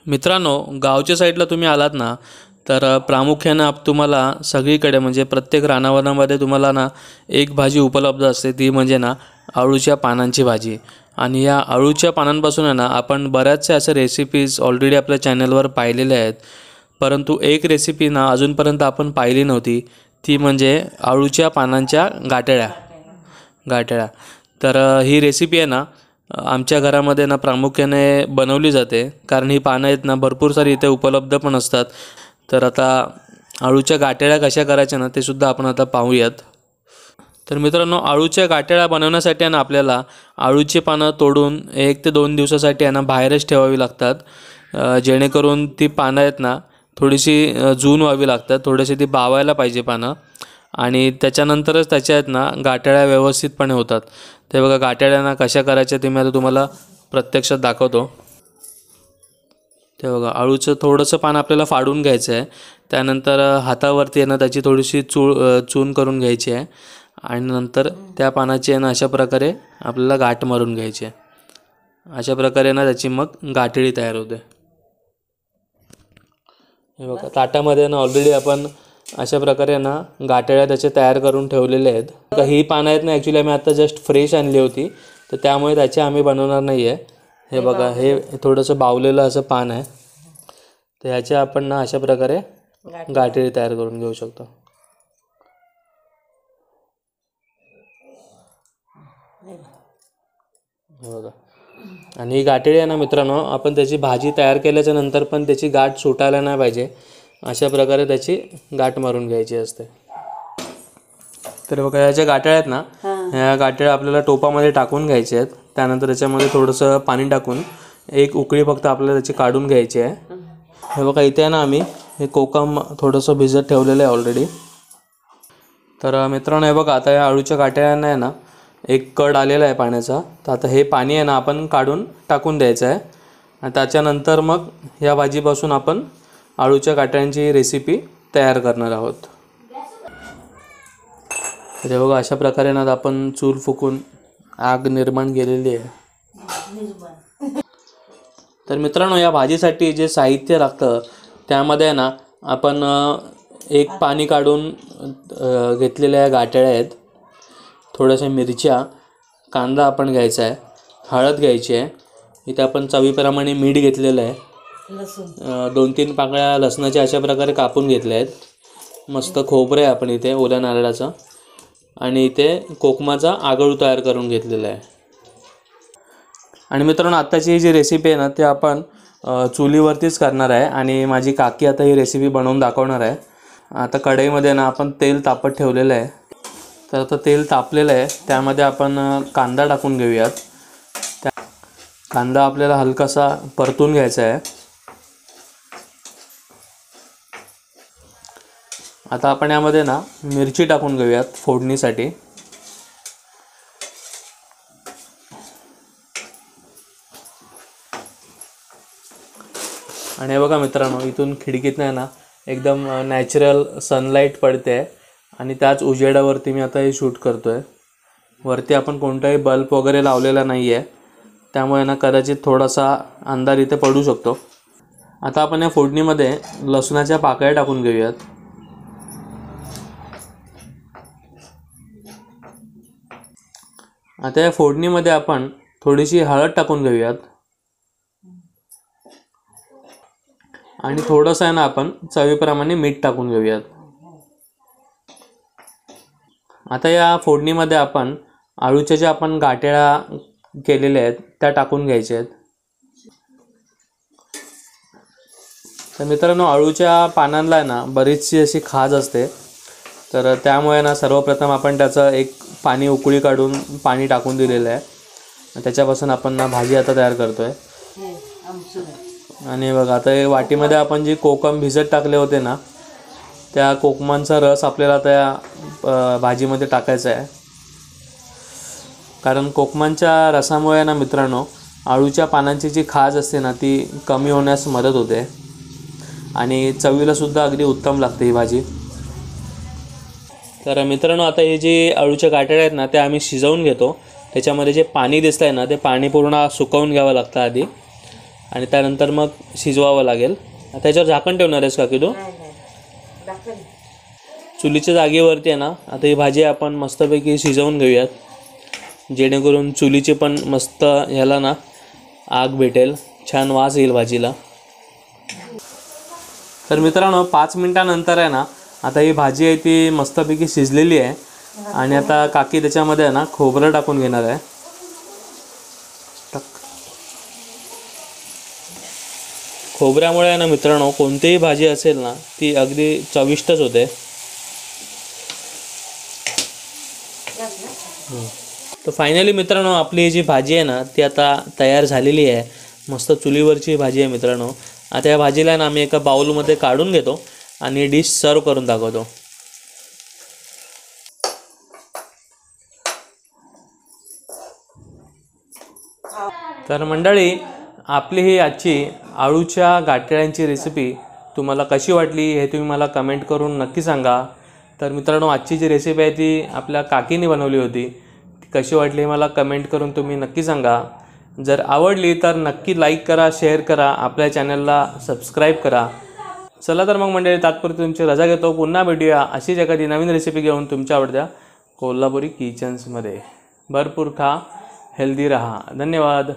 मित्रांनो, गावच्या साईडला तुम्ही आलात ना, तर प्रामुख्यानं तुम्हाला सगळीकडे म्हणजे प्रत्येक रानावनामध्ये तुम्हाला ना एक भाजी उपलब्ध असते, ती म्हणजे ना अळूच्या पानांची भाजी. आणि या अळूच्या पानांपासून आहे ना आपण बऱ्याचशा अशा रेसिपीज ऑलरेडी आपल्या चॅनलवर पाहिलेल्या आहेत. परंतु एक रेसिपी ना अजूनपर्यंत आपण पाहिली नव्हती, ती म्हणजे अळूच्या पानांच्या गाठळ्या. गाठळ्या तर ही रेसिपी आहे ना आमच्या घरामध्ये ना प्रामुख्याने बनवली जाते, कारण ही पानं आहेत ना भरपूर सारी इथे उपलब्ध पण असतात. तर आता अळूच्या गाठळ्या कशा करायच्या ना ते सुद्धा आपण आता पाहूयात. तर मित्रांनो, अळूच्या गाठळ्या बनवण्यासाठी आहे ना आपल्याला अळूची पानं तोडून 1 ते 2 दिवसासाठी आहे ना बाहेरच ठेवावी लागतात, जेणेकरून ती पानं आहेत ना थोडीशी जून व्हावी लागतात, थोडीशी ती बावायला पाहिजे पानं. आणि त्याच्यानंतरच त्याच्या आहेत ना गाठळ्या व्यवस्थितपणे होतात. ते बघा, गाठळ्यांना कशा करायच्या ते मी आता तुम्हाला प्रत्यक्षात दाखवतो. ते बघा, अळूचं थोडंसं पान आपल्याला फाडून घ्यायचं आहे. त्यानंतर हातावरती आहे ना त्याची थोडीशी चून करून घ्यायची आहे. आणि नंतर त्या पानाची आहे ना अशा प्रकारे आपल्याला गाठ मारून घ्यायची आहे. अशा प्रकारे ना त्याची मग गाठळी तयार होते. हे बघा, ताटामध्ये ना ऑलरेडी आपण अशा प्रकारे ना गाठळ्या त्याचे तयार करून ठेवलेले आहेत. तर ही पानं आहेत ना ॲक्च्युली आम्ही आता जस्ट फ्रेश आणली होती, तर त्यामुळे त्याचे आम्ही बनवणार नाही आहे. हे बघा, हे थोडंसं बावलेलं असं पान आहे, तर ह्याचे आपण ना अशा प्रकारे गाठळी तयार करून घेऊ शकतो. हे बघा, आणि ही गाठळी आहे ना मित्रांनो, आपण त्याची भाजी तयार केल्याच्या नंतर पण त्याची गाठ सुटायला नाही पाहिजे, अशा प्रकारे त्याची गाठ मारून घ्यायची असते. तर बघा, ह्या ज्या गाठळ्या आहेत ना, ह्या गाठळ्या आपल्याला टोपामध्ये टाकून घ्यायच्या आहेत. त्यानंतर त्याच्यामध्ये थोडंसं पाणी टाकून एक उकळी फक्त आपल्याला त्याची काढून घ्यायची आहे. हे बघा, इथे आहे ना आम्ही हे कोकम थोडंसं भिजत ठेवलेलं आहे ऑलरेडी. तर मित्रांनो, हे बघा, आता या अळूच्या गाठळ्यांना आहे ना एक कड आलेला आहे पाण्याचा. तर आता हे पाणी आहे ना आपण काढून टाकून द्यायचं आहे. आणि त्याच्यानंतर मग या भाजीपासून आपण अळूच्या गाठळ्यांची रेसिपी तयार करणार आहोत. तर बघा, अशा प्रकारे ना आपण चूल फुकून आग निर्माण केलेली आहे. तर मित्रांनो, या भाजीसाठी जे साहित्य लागतं त्यामध्ये आहे ना आपण एक पाणी काढून घेतलेल्या गाठळ्या आहेत, थोड्याशा मिरच्या, कांदा आपण घ्यायचा आहे, हळद घ्यायची आहे, इथे आपण चवीप्रमाणे मीठ घेतलेलं आहे, 2-3 पाकळ्या लसणाच्या अशा प्रकारे कापून घेतल्या आहेत, मस्त खोबरं आहे आपण इथे ओल्या नारळाचं, आणि इथे कोकमाचा आगळू तयार करून घेतलेला आहे. आणि मित्रांनो, आत्ताची जी रेसिपी आहे ना ते आपण चुलीवरतीच करणार आहे, आणि माझी काकी आता ही रेसिपी बनवून दाखवणार आहे. आता कढईमध्ये ना आपण तेल तापत ठेवलेलं आहे. तर आता तेल तापलेलं आहे, त्यामध्ये आपण कांदा टाकून घेऊयात. कांदा आपल्याला हलकासा परतून घ्यायचा आहे. आता आपण यामध्ये ना मिरची टाकून घेऊयात फोडणीसाठी. आणि हे बघा मित्रांनो, इथून खिडकीतनं ना एकदम नॅचरल सनलाईट पडते आहे, आणि त्याच उजेडावरती मी आता हे शूट करतो आहे. वरती आपण कोणताही बल्ब वगैरे लावलेला नाही आहे, त्यामुळे ना कदाचित थोडासा अंधार इथे पडू शकतो. आता आपण या फोडणीमध्ये लसणाच्या पाकळ्या टाकून घेऊयात. आता या फोडणीमध्ये आपण थोडीशी हळद टाकून घेऊयात, आणि थोडंसं आहे ना आपण चवीप्रमाणे मीठ टाकून घेऊयात. आता या फोडणीमध्ये आपण अळूच्या ज्या आपण गाठळ्या केलेल्या आहेत त्या टाकून घ्यायच्या आहेत. तर मित्रांनो, अळूच्या पानांना आहे ना बरीचशी अशी खाज असते, तर त्यामुळे ना सर्वप्रथम आपण त्याचं एक पाणी उकळी काढून पाणी टाकून दिलेलं आहे. त्याच्यापासून आपण ना भाजी आता तयार करतो आहे. आणि बघा, आता वाटीमध्ये आपण जी कोकम भिजत टाकले होते ना, त्या कोकमांचा रस आपल्याला त्या भाजीमध्ये टाकायचा आहे. कारण कोकमांच्या रसामुळे ना मित्रांनो अळूच्या पानांची जी खाज असते ना ती कमी होण्यास मदत होते, आणि चवीलासुद्धा अगदी उत्तम लागते ही भाजी. तर मित्रांनो, आता हे जे अळूच्या गाठळ्या आहेत ना ते आम्ही शिजवून घेतो. त्याच्यामध्ये जे पाणी दिसतं आहे ना ते पाणी पूर्ण सुकवून घ्यावं लागतं आधी. आणि त्यानंतर मग शिजवावं लागेल. त्याच्यावर झाकण ठेवणार आहेस काकी तू? चुलीच्या जागेवरती आहे ना आता ही भाजी आपण मस्तपैकी शिजवून घेऊयात, जेणेकरून चुलीची पण मस्त ह्याला ना आग भेटेल, छान वास येईल भाजीला. तर मित्रांनो 5 मिनिटानंतर आहे ना आता ही भाजी आहे ती मस्तपैकी शिजलेली आहे. आणि आता काकी त्याच्यामध्ये आहे ना खोबरं टाकून घेणार आहे. खोबऱ्यामुळे आहे ना मित्रांनो कोणतीही भाजी असेल ना ती अगदी चविष्टच होते. तर फायनली मित्रांनो आपली जी भाजी आहे ना ती आता तयार झालेली आहे. मस्त चुलीवरची भाजी आहे मित्रांनो. आता या भाजीला ना आम्ही एका बाउलमध्ये काढून घेतो आणि डिश सर्व करून दाखवतो. तर मंडळी आपली ही आजची आळूच्या गाठ्यांची रेसिपी तुम्हाला कशी वाटली हे तुम्ही मला कमेंट करून नक्की सांगा. तर मित्रांनो आजची जी रेसिपी आहे ती आपल्या काकीने बनवली होती. ती कशी वाटली मला कमेंट करून तुम्ही नक्की सांगा. जर आवडली तर नक्की लाईक करा, शेअर करा, आपल्या चॅनलला सबस्क्राईब करा. चला तर मग मंडळी तात्पुरती तुमची रजा घेतो. पुन्हा भेटूया अशीच एखादी नवीन रेसिपी घेऊन तुमच्या आवडत्या कोल्हापुरी किचन्समध्ये. भरपूर खा, हेल्दी रहा. धन्यवाद.